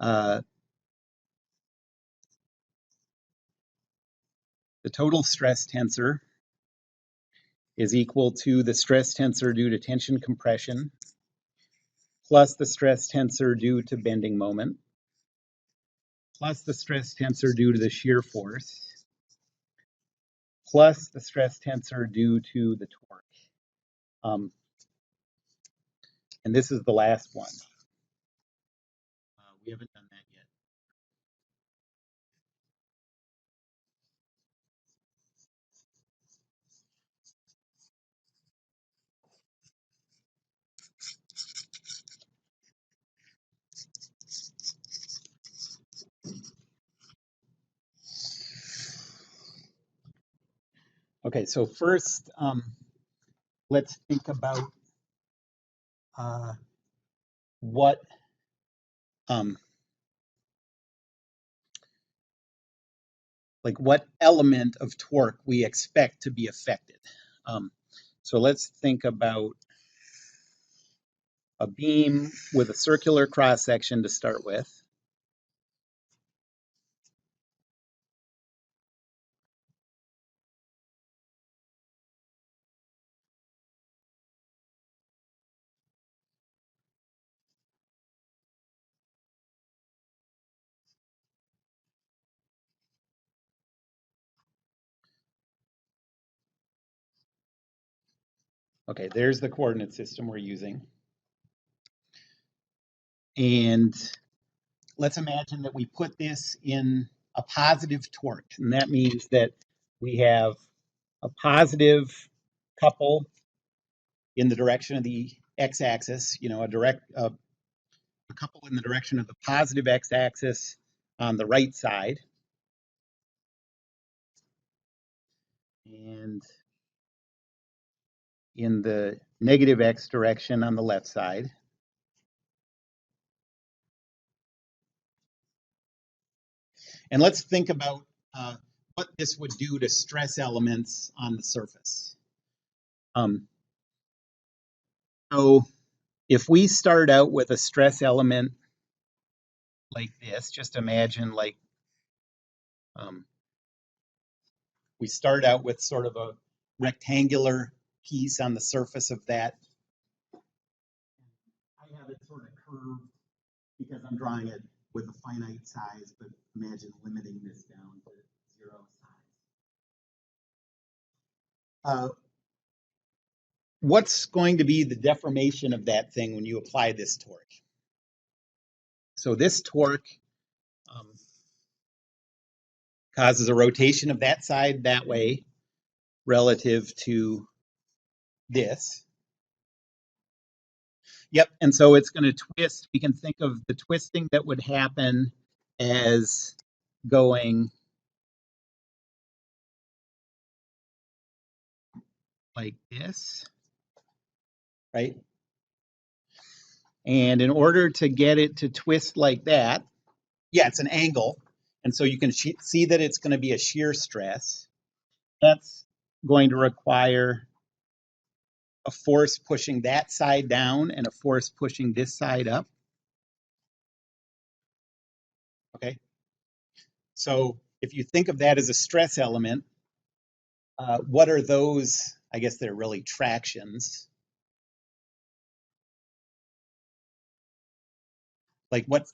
the total stress tensor is equal to the stress tensor due to tension compression plus the stress tensor due to bending moment plus the stress tensor due to the shear force plus the stress tensor due to the torque. And this is the last one. We haven't done that yet. Okay, so first, let's think about what what element of torque we expect to be affected. So let's think about a beam with a circular cross section to start with. Okay, there's the coordinate system we're using. And let's imagine that we put this in a positive torque. And that means that we have a positive couple in the direction of the x-axis, you know, a couple in the direction of the positive x-axis on the right side. And in the negative x direction on the left side. And let's think about what this would do to stress elements on the surface. So if we start out with a stress element like this, just imagine like we start out with sort of a rectangular piece on the surface of that. I have it sort of curved because I'm drawing it with a finite size, but imagine limiting this down to 0 size. What's going to be the deformation of that thing when you apply this torque? So this torque causes a rotation of that side that way relative to this. Yep, and so it's going to twist. We can think of the twisting that would happen as going like this, right? And in order to get it to twist like that, yeah, it's an angle. And so you can see that it's going to be a shear stress. That's going to require a force pushing that side down and a force pushing this side up. Okay. So if you think of that as a stress element, what are those? I guess they're really tractions. Like what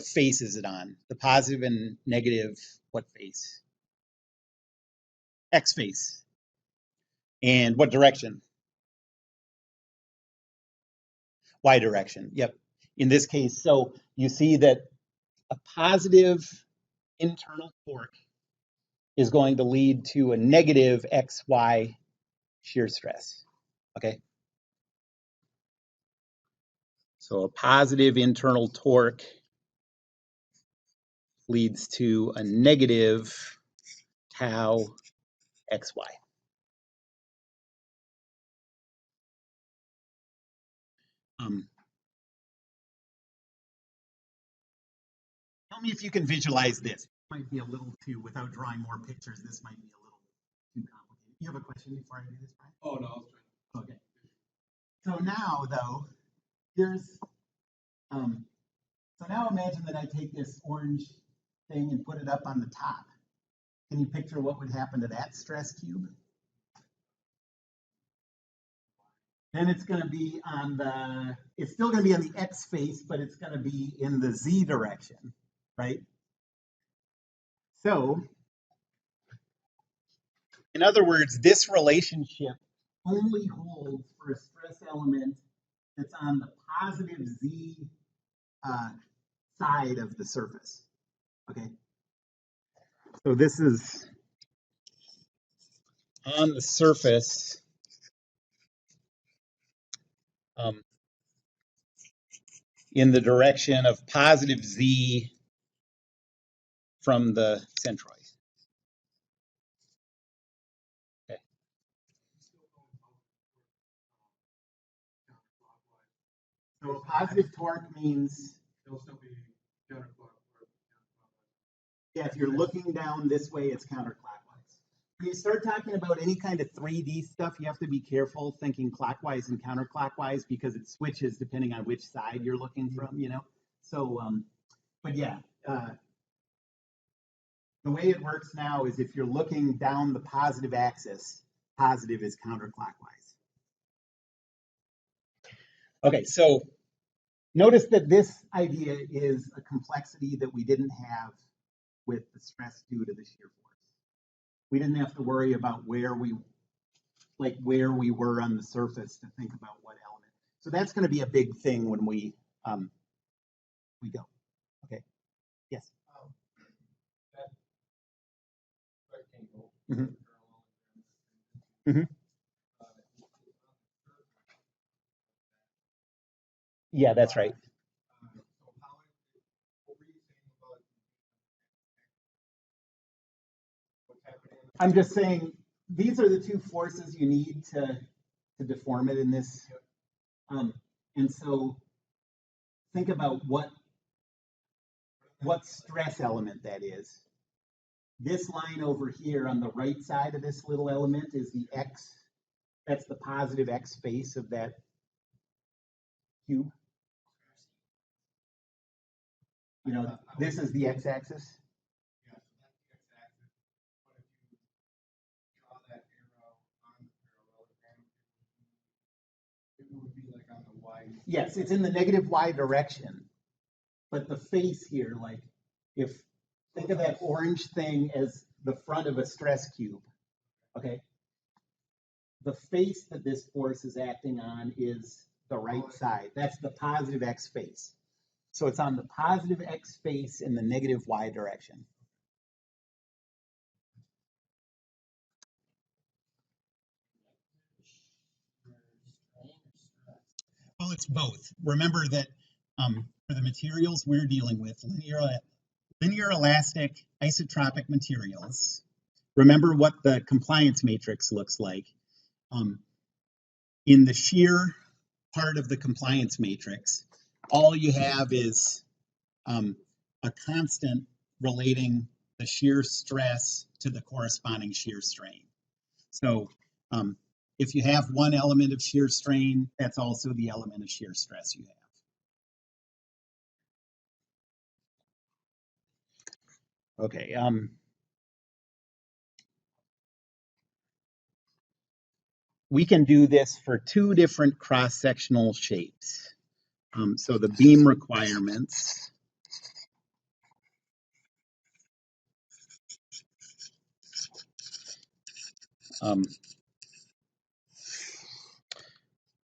face is it on? The positive and negative, what face? X face. And what direction? Y direction. Yep. In this case, so you see that a positive internal torque is going to lead to a negative XY shear stress. Okay. So a positive internal torque leads to a negative tau XY. Tell me if you can visualize this. It might be a little too, without drawing more pictures, this might be a little too complicated. You have a question before I do this, Brian? Oh, no. Okay. So now, though, here's So now imagine that I take this orange thing and put it up on the top. Can you picture what would happen to that stress cube? Then it's going to be on the, it's still going to be on the X face, but it's going to be in the Z direction, right? So, in other words, this relationship only holds for a stress element that's on the positive Z side of the surface, okay? So this is on the surface in the direction of positive Z from the centroid. Okay. So positive torque means It'll still be counterclockwise. yeah, if you're looking down this way, it's counterclockwise. When you start talking about any kind of 3D stuff, you have to be careful thinking clockwise and counterclockwise because it switches depending on which side you're looking from, you know? So, but yeah, the way it works now is if you're looking down the positive axis, positive is counterclockwise. Okay, so notice that this idea is a complexity that we didn't have with the stress due to the shear force. We didn't have to worry about where we were on the surface to think about what element. So that's going to be a big thing when we go. Okay. Yes. That rectangle. Mm-hmm. Mm-hmm. Yeah, that's right. So how, what were you saying about what's happening? I'm just saying these are the two forces you need to deform it in this. And so think about what stress element that is. This line over here on the right side of this little element is the X. That's the positive X face of that cube. You know, this is the x-axis. Yeah, so that's the x-axis. But if you draw that arrow on the parallelogram, it would be like on the y. Yes, it's in the negative y direction. But the face here, like, if think of that orange thing as the front of a stress cube, okay? The face that this force is acting on is the right side. That's the positive x face. So it's on the positive x face in the negative y direction. Well, it's both. Remember that for the materials we're dealing with, linear elastic isotropic materials, remember what the compliance matrix looks like. In the shear part of the compliance matrix, all you have is a constant relating the shear stress to the corresponding shear strain. So if you have one element of shear strain, that's also the element of shear stress you have. Okay. We can do this for two different cross-sectional shapes. So the beam requirements.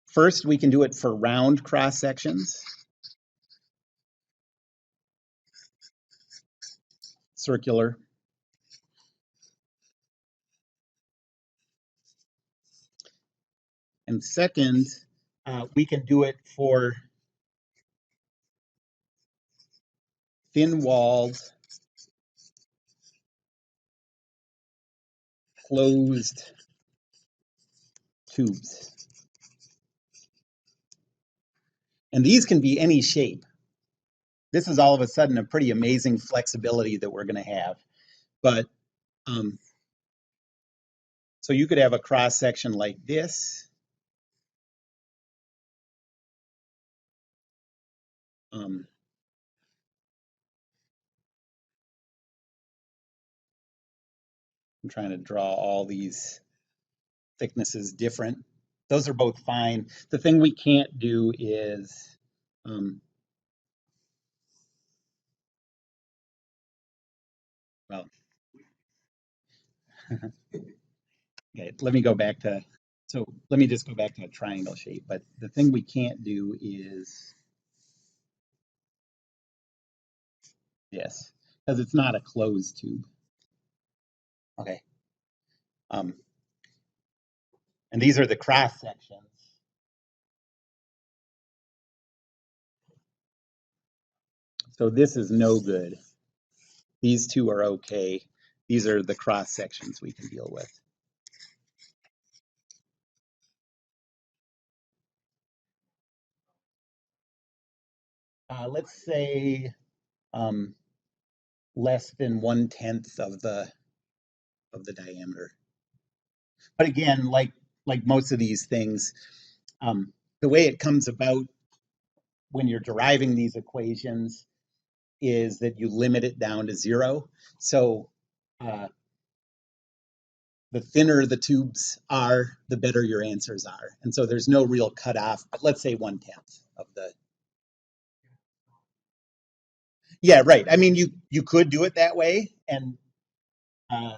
First, we can do it for round cross-sections. Circular. And second, we can do it for thin-walled, closed tubes. And these can be any shape. This is all of a sudden a pretty amazing flexibility that we're going to have. But so you could have a cross section like this. I'm trying to draw all these thicknesses different. Those are both fine. The thing we can't do is, um, well, okay, let me go back to, so let me just go back to a triangle shape. But the thing we can't do is this, because it's not a closed tube. Okay. Um, and these are the cross sections. So this is no good. These two are okay. These are the cross sections we can deal with. Let's say um, less than 1/10 of the diameter. But again, like most of these things, the way it comes about when you're deriving these equations is that you limit it down to 0. So uh, the thinner the tubes are, the better your answers are. And so there's no real cutoff, but let's say 1/10 of the. Yeah, right. I mean, you could do it that way, and uh,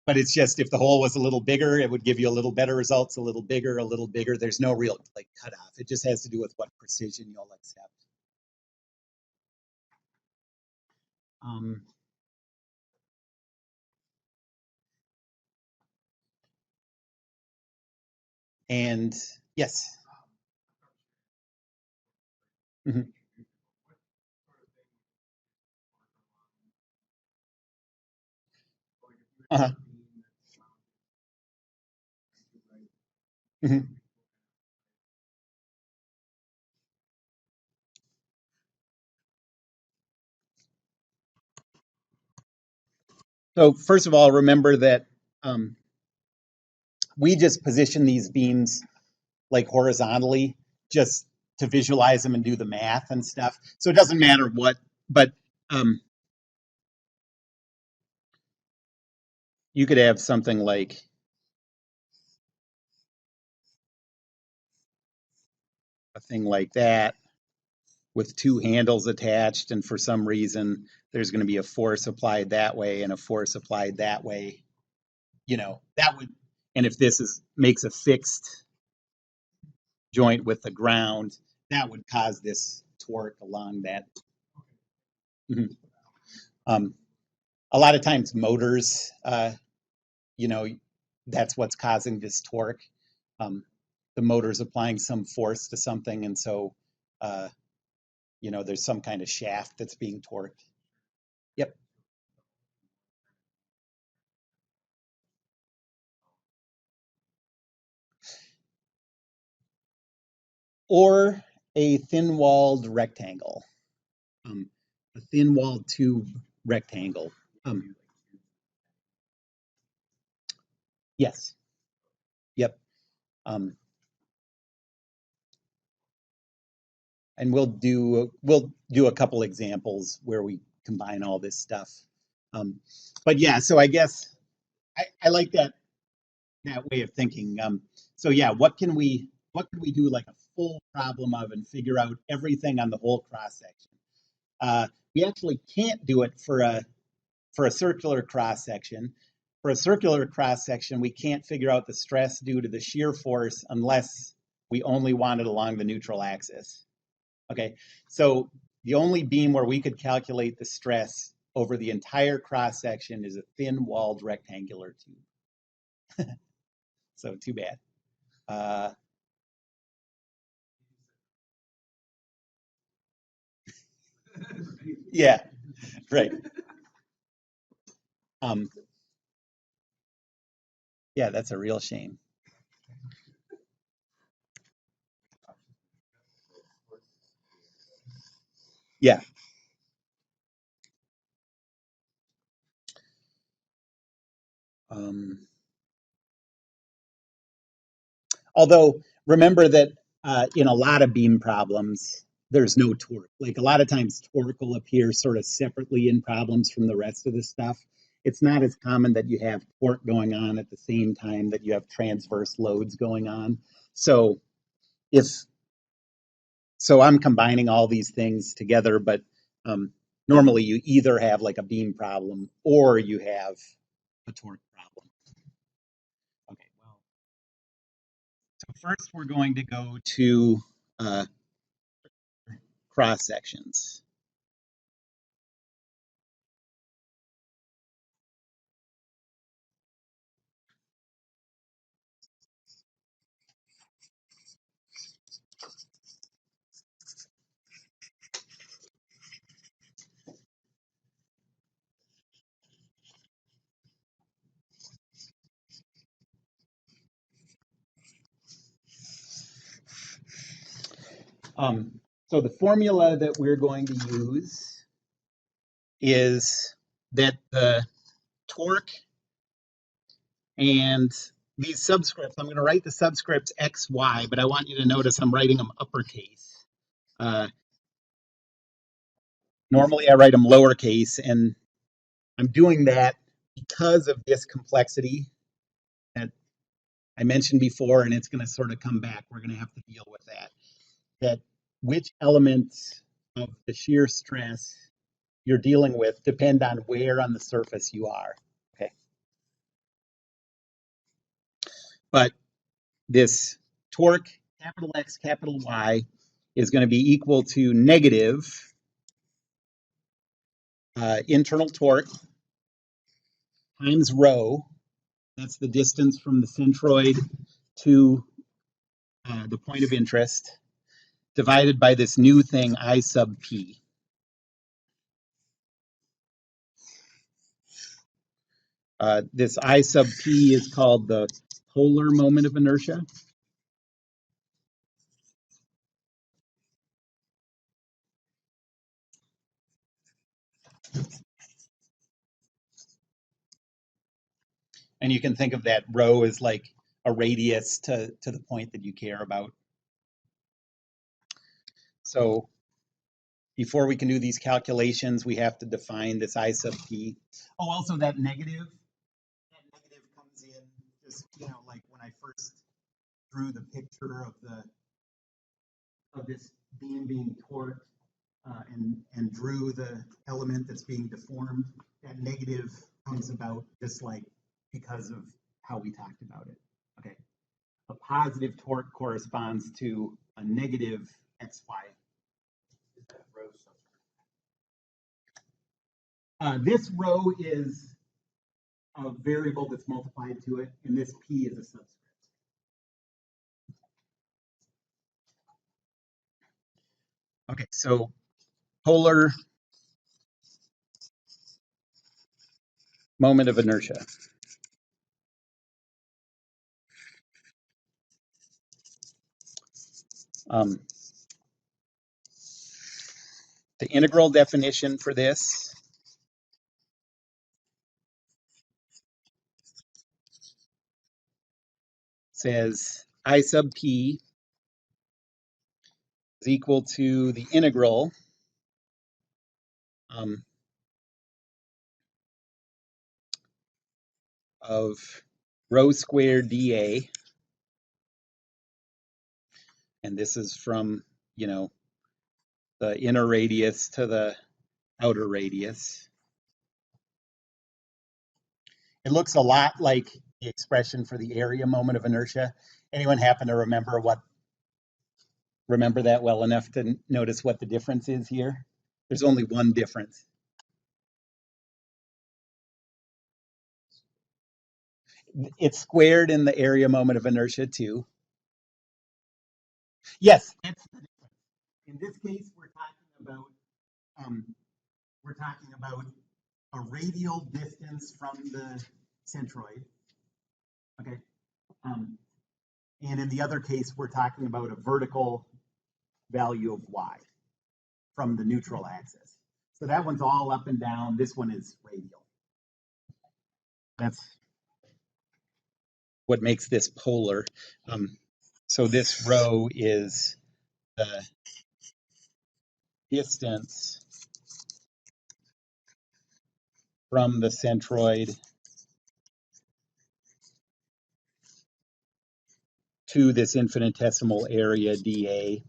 but it's just if the hole was a little bigger, it would give you a little better results. A little bigger, a little bigger. There's no real like cutoff. It just has to do with what precision you'll accept. Um, and yes. Mhm. Uh-huh. Mhm. So first of all, remember that um, we just position these beams like horizontally just to visualize them and do the math and stuff. So it doesn't matter what, but um, you could have something like a thing like that with two handles attached, and for some reason there's going to be a force applied that way and a force applied that way. That would, and if this is makes a fixed joint with the ground, that would cause this torque along that. Mhm. Um, a lot of times motors, you know, that's what's causing this torque. Um, the motor's applying some force to something, and so, uh, there's some kind of shaft that's being torqued. Yep. Or a thin-walled rectangle, um, a thin-walled tube rectangle. Um, yes. Yep. Um, and we'll do a couple examples where we combine all this stuff. But yeah, so I guess I like that way of thinking. So yeah, what could we do like a full problem of and figure out everything on the whole cross section? We actually can't do it for a circular cross section. For a circular cross section, we can't figure out the stress due to the shear force unless we only want it along the neutral axis. Okay, so the only beam where we could calculate the stress over the entire cross section is a thin walled rectangular tube. So too bad. Uh, yeah, right. Um, yeah, that's a real shame. Yeah. Um, Although remember that in a lot of beam problems, there's no torque. Like a lot of times, torque will appear sort of separately in problems from the rest of the stuff. it's not as common that you have torque going on at the same time that you have transverse loads going on. So if so I'm combining all these things together, but normally you either have like a beam problem or you have a torque problem. Okay, well, so first we're going to go to cross sections. So the formula that we're going to use is that the torque and these subscripts, I'm going to write the subscripts X, Y, but I want you to notice I'm writing them uppercase. Normally I write them lowercase, and I'm doing that because of this complexity that I mentioned before, and it's going to sort of come back. We're going to have to deal with that. That which elements of the shear stress you're dealing with depend on where on the surface you are. Okay. But this torque, capital X, capital Y, is going to be equal to negative internal torque times rho. That's the distance from the centroid to the point of interest, divided by this new thing, I sub p. This I sub p is called the polar moment of inertia. And you can think of that rho as like a radius to the point that you care about. So before we can do these calculations, we have to define this I sub p. Oh, also that negative comes in just, like when I first drew the picture of this beam being torqued and drew the element that's being deformed. That negative comes about just like because of how we talked about it. Okay. A positive torque corresponds to a negative xy. This rho is a variable that's multiplied to it, and this p is a subscript. Okay, so polar moment of inertia. The integral definition for this says I sub p is equal to the integral of rho squared dA, and this is from, the inner radius to the outer radius. It looks a lot like the expression for the area moment of inertia. Anyone happen to remember that well enough to notice what the difference is here? There's only one difference. It's squared in the area moment of inertia too. Yes, that's the difference. In this case, we're talking about a radial distance from the centroid. Okay. And in the other case, we're talking about a vertical value of y from the neutral axis. So that one's all up and down. This one is radial. That's what makes this polar. So this rho is the distance from the centroid to this infinitesimal area dA.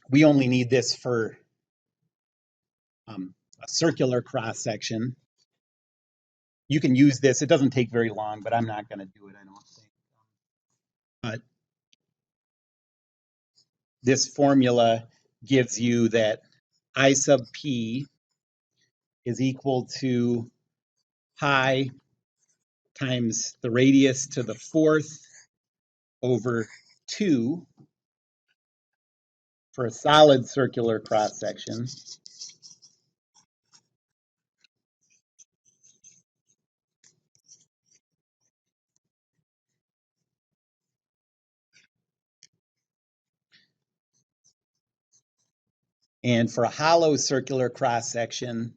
We only need this for a circular cross section. You can use this. It doesn't take very long, but I'm not going to do it, I don't think. But this formula gives you that I sub p is equal to pi times the radius to the fourth over 2 for a solid circular cross section. And for a hollow circular cross section,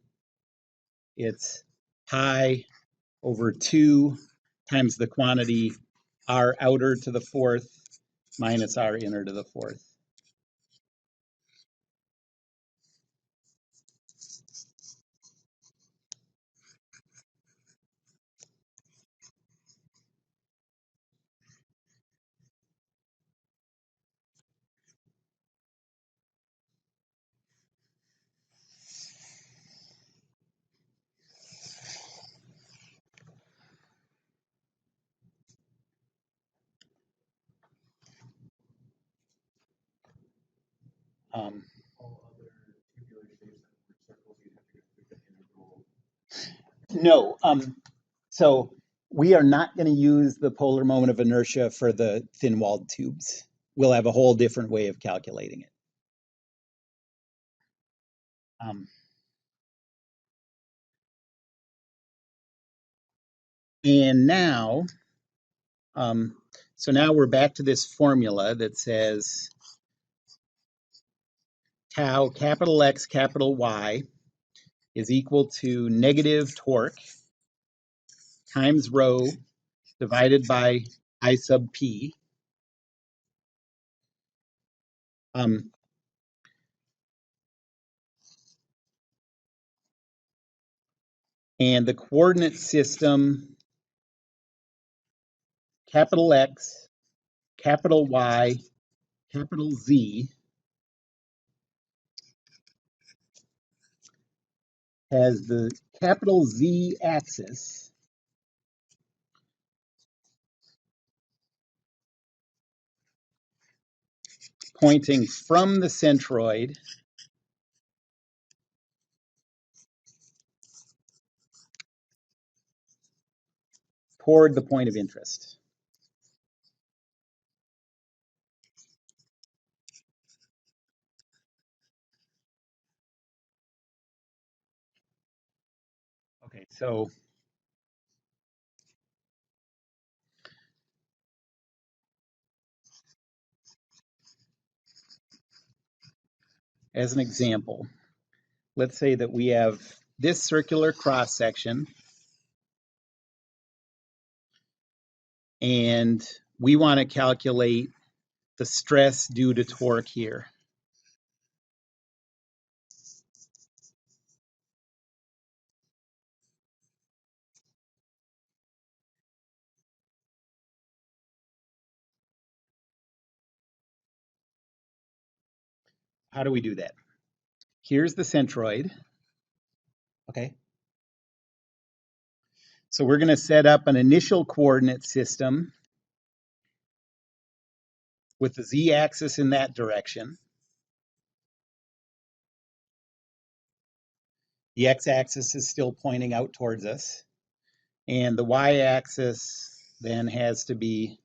it's pi over 2 times the quantity r outer to the fourth minus r inner to the fourth. All other tubular shapes that were circles, you'd have to go through the integral. No, so we are not going to use the polar moment of inertia for the thin-walled tubes. We'll have a whole different way of calculating it. And now, so now we're back to this formula that says tau capital X capital Y is equal to negative torque times rho divided by I sub p. And the coordinate system, capital X, capital Y, capital Z, has the capital Z axis pointing from the centroid toward the point of interest. Okay, so as an example, let's say that we have this circular cross section and we want to calculate the stress due to torque here. How do we do that? Here's the centroid. Okay. So we're going to set up an initial coordinate system with the z-axis in that direction. The x-axis is still pointing out towards us. And the y-axis then has to be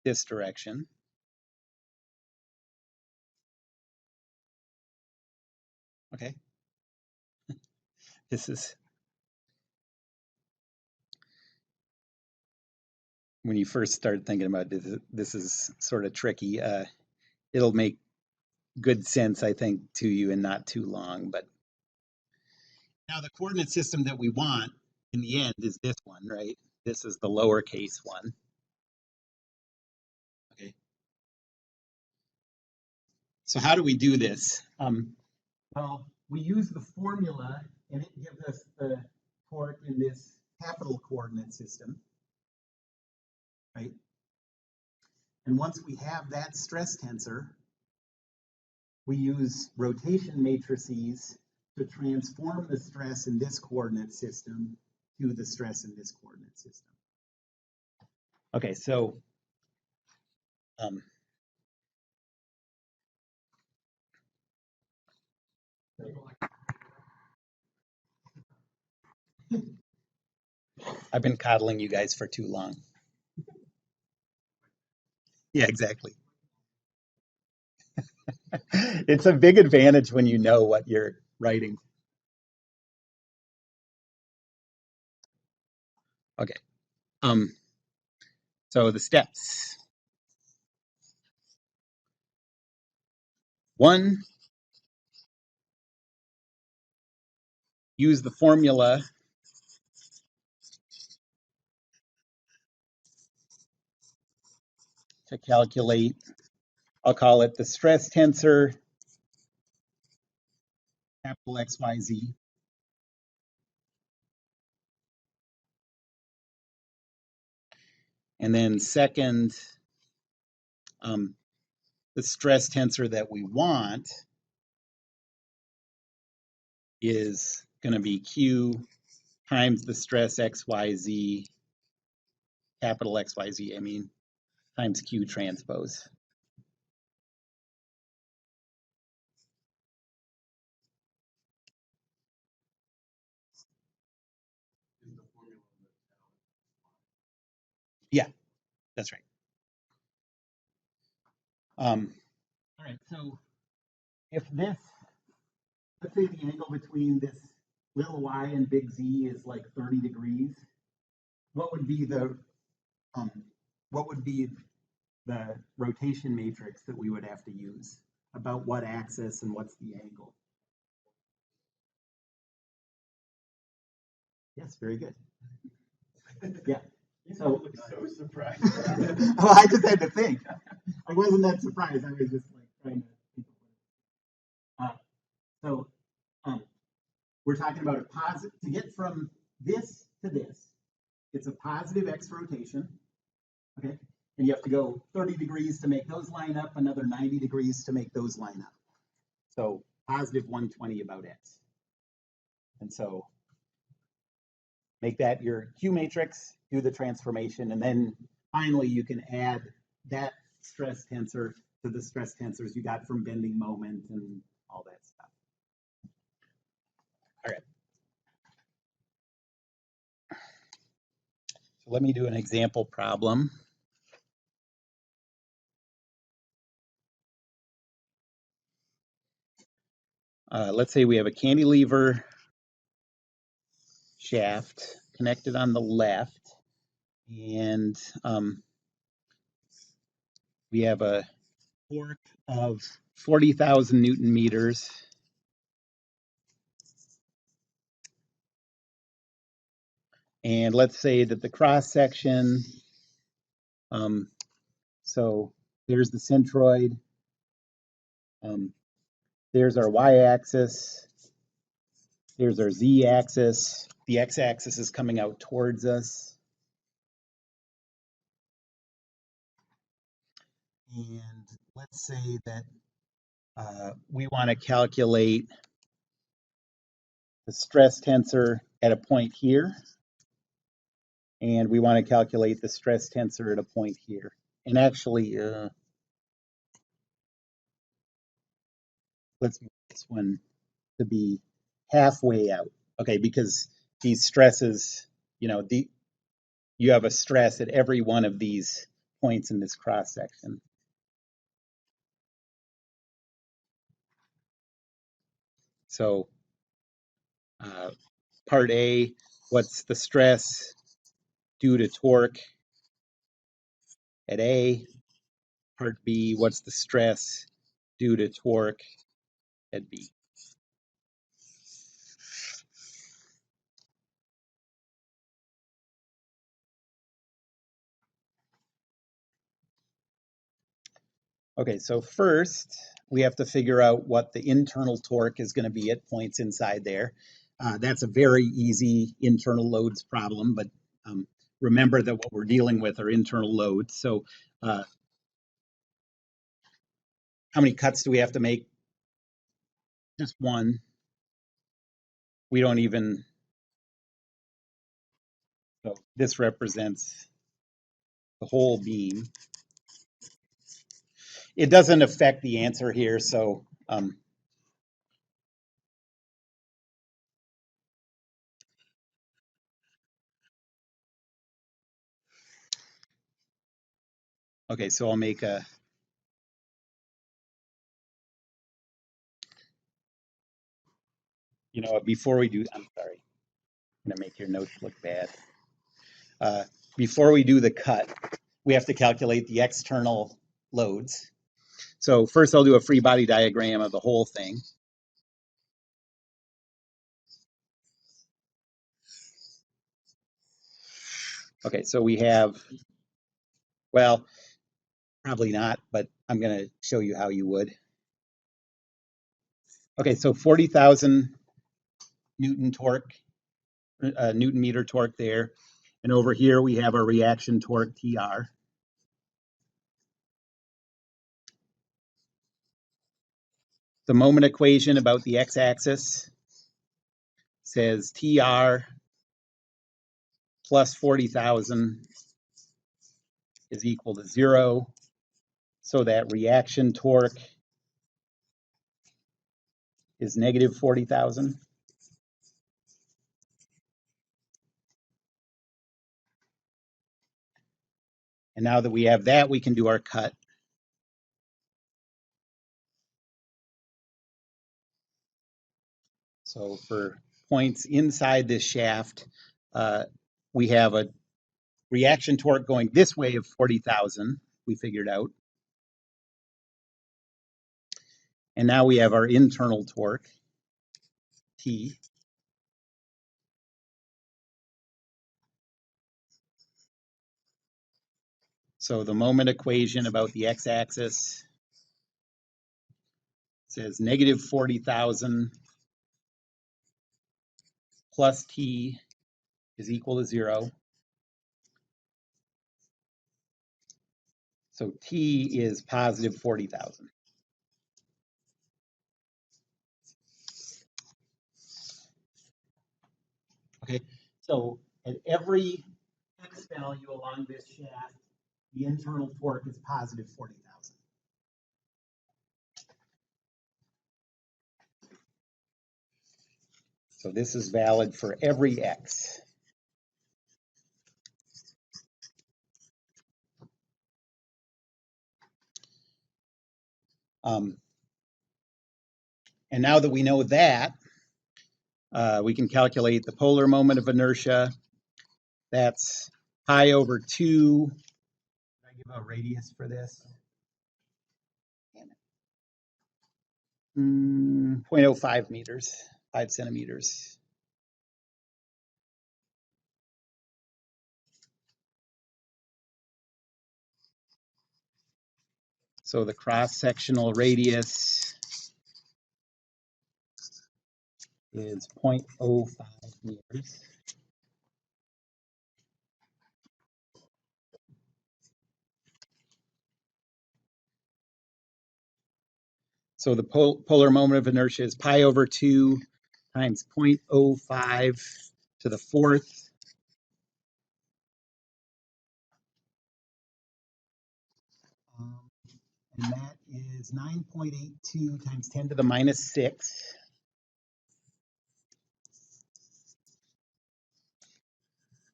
this direction. Okay. This is, when you first start thinking about this is sort of tricky. It'll make good sense, I think, to you and not too long. But now the coordinate system that we want in the end is this one, right? This is the lowercase one. Okay. So how do we do this? Well, we use the formula, and it gives us the torque in this capital coordinate system, right? And once we have that stress tensor, we use rotation matrices to transform the stress in this coordinate system to the stress in this coordinate system. Okay, so I've been coddling you guys for too long. Yeah, exactly. It's a big advantage when you know what you're writing. Okay. So the steps. 1, use the formula to calculate, I'll call it the stress tensor, capital XYZ. And then second, the stress tensor that we want is going to be Q times the stress XYZ, capital XYZ, I mean, times Q transpose. Yeah, that's right. All right, so if this, let's say the angle between this little y and big Z is like 30 degrees, what would be the rotation matrix that we would have to use? About what axis and what's the angle? Yes, very good. Yeah. So surprised. well, I just had to think. I wasn't that surprised. I was just like trying to think of it. So we're talking about a positive, to get from this to this, it's a positive x rotation, okay? And you have to go 30 degrees to make those line up, another 90 degrees to make those line up. So positive 120 about x. And so make that your Q matrix, do the transformation, and then finally you can add that stress tensor to the stress tensors you got from bending moment and all that stuff. All right. So let me do an example problem. Let's say we have a cantilever shaft connected on the left, and we have a torque of 40,000 Newton meters. And let's say that the cross section, so there's the centroid, there's our y-axis, here's our z-axis, the x-axis is coming out towards us. And let's say that we want to calculate the stress tensor at a point here, and we want to calculate the stress tensor at a point here. And actually, let's move this one to be halfway out, okay? Because these stresses, you have a stress at every one of these points in this cross section. So part A, what's the stress due to torque at A? Part B, what's the stress due to torque at B? Okay, so first, we have to figure out what the internal torque is going to be at points inside there. That's a very easy internal loads problem, but remember that what we're dealing with are internal loads. So how many cuts do we have to make? Just one. We don't even, so this represents the whole beam. It doesn't affect the answer here, so okay, so I'll make a, before we do, I'm sorry, I'm gonna make your notes look bad. Before we do the cut, we have to calculate the external loads. So first I'll do a free body diagram of the whole thing. Okay, so we have, well, probably not, but I'm going to show you how you would. Okay, so 40,000 Newton torque, Newton meter torque there. And over here we have our reaction torque, TR. The moment equation about the x-axis says TR plus 40,000 is equal to 0. So that reaction torque is negative 40,000. And now that we have that, we can do our cut. So for points inside this shaft, we have a reaction torque going this way of 40,000, we figured out. And now we have our internal torque, T. So the moment equation about the x-axis says negative 40,000 plus T is equal to 0. So T is positive 40,000. Okay, so at every x value along this shaft, the internal torque is positive 40,000. So this is valid for every x. And now that we know that, we can calculate the polar moment of inertia. That's pi over 2. Can I give a radius for this? 0.05 meters, 5 centimeters. So the cross-sectional radius is 0.05 meters. So the polar moment of inertia is pi over 2 times 0.05 to the fourth. And that is 9.82 times 10 to the minus 6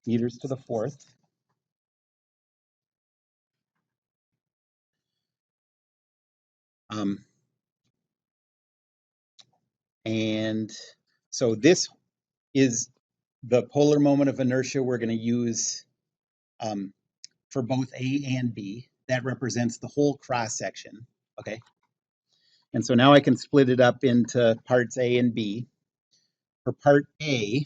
meters to the fourth. And so this is the polar moment of inertia we're going to use for both A and B. That represents the whole cross section, okay? And so now I can split it up into parts A and B. For part A,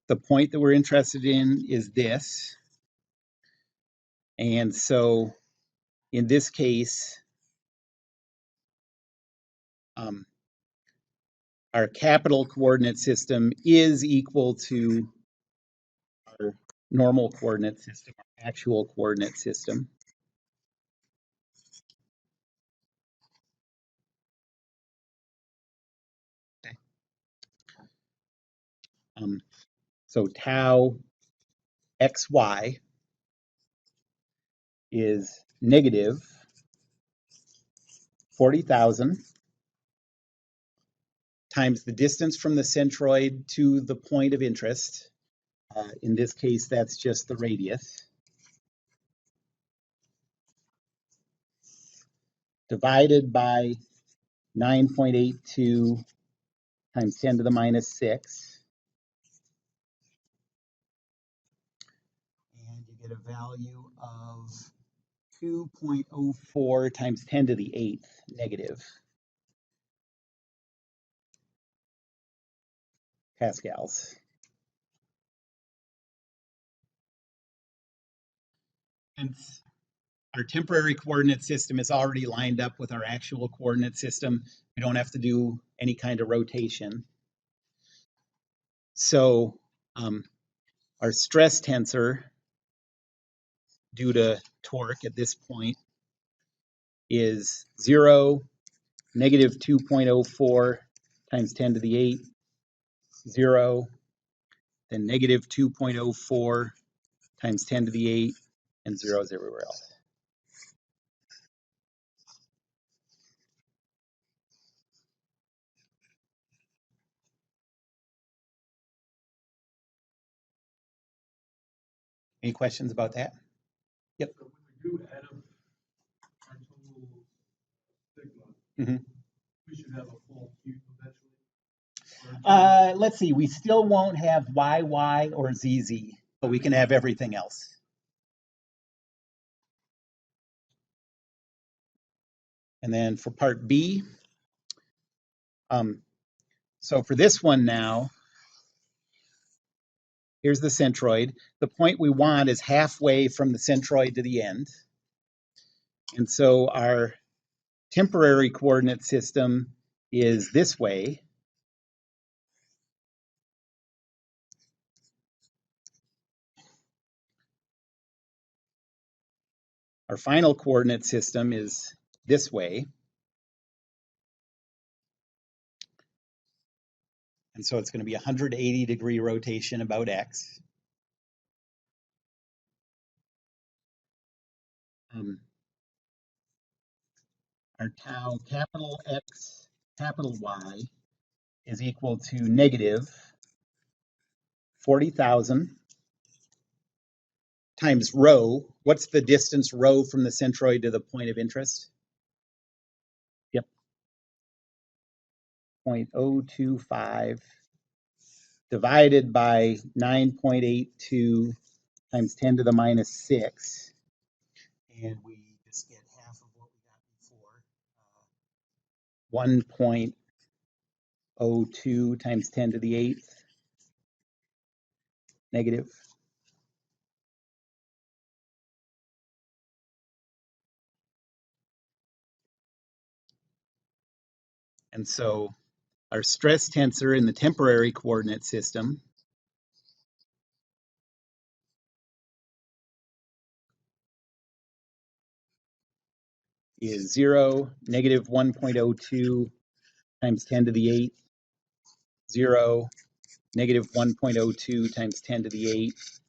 the point that we're interested in is this. And so in this case, our capital coordinate system is equal to our normal coordinate system, our actual coordinate system. Okay. So tau xy is negative 40,000 times the distance from the centroid to the point of interest. In this case, that's just the radius. Divided by 9.82 times 10 to the minus 6. And you get a value of 2.04 times 10 to the 8th negative pascals. Since our temporary coordinate system is already lined up with our actual coordinate system, we don't have to do any kind of rotation. So our stress tensor due to torque at this point is 0, negative 2.04 times 10 to the 8, 0, then negative 2.04 times 10 to the 8, and zeros everywhere else. Any questions about that? Yep. So when we do add up our total sigma, we should have a full cube eventually. Let's see, we still won't have YY or ZZ, but we can have everything else. And then for part B, so for this one now, here's the centroid. The point we want is halfway from the centroid to the end. And so our temporary coordinate system is this way. Our final coordinate system is this way. And so it's going to be a 180-degree rotation about x. Our tau capital X capital Y is equal to negative 40,000 times rho. What's the distance rho from the centroid to the point of interest? Yep. 0.025 divided by 9.82 times 10 to the minus 6. And we just get half of what we got before. 1.02 times 10 to the 8th negative. And so our stress tensor in the temporary coordinate system is 0, negative 1.02 times 10 to the 8th, 0, negative 1.02 times 10 to the 8th,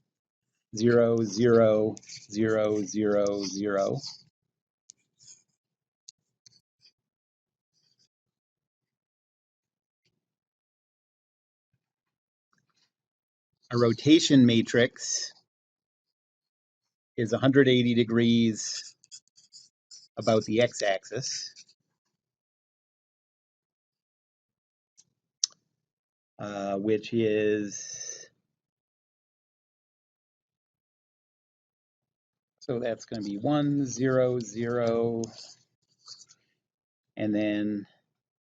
0, 0, 0, 0, 0. A rotation matrix is 180 degrees about the x-axis, which is, so that's going to be 1, 0, 0, and then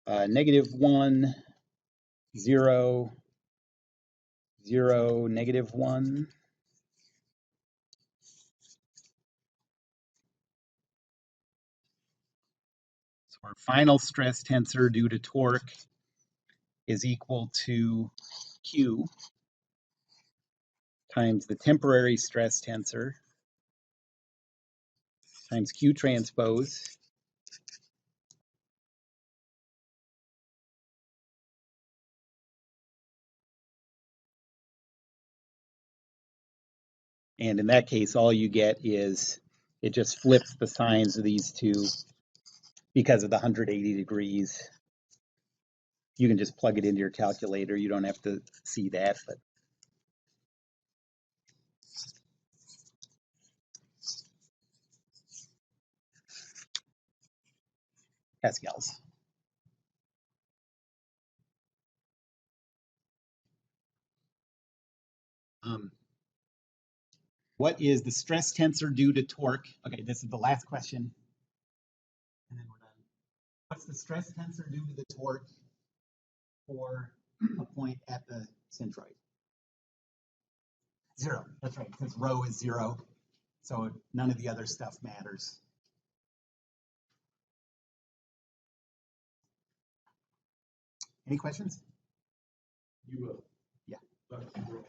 negative 1, 0, 0, negative 1. Our final stress tensor due to torque is equal to Q times the temporary stress tensor times Q transpose and in that case all you get is it just flips the signs of these two because of the 180 degrees. You can just plug it into your calculator. You don't have to see that, but Pascal's. What is the stress tensor due to torque? Okay, this is the last question, and then we're done. What's the stress tensor due to the torque for a point at the centroid? 0. That's right, because rho is 0, so none of the other stuff matters. Any questions? You will. Yeah. But you will.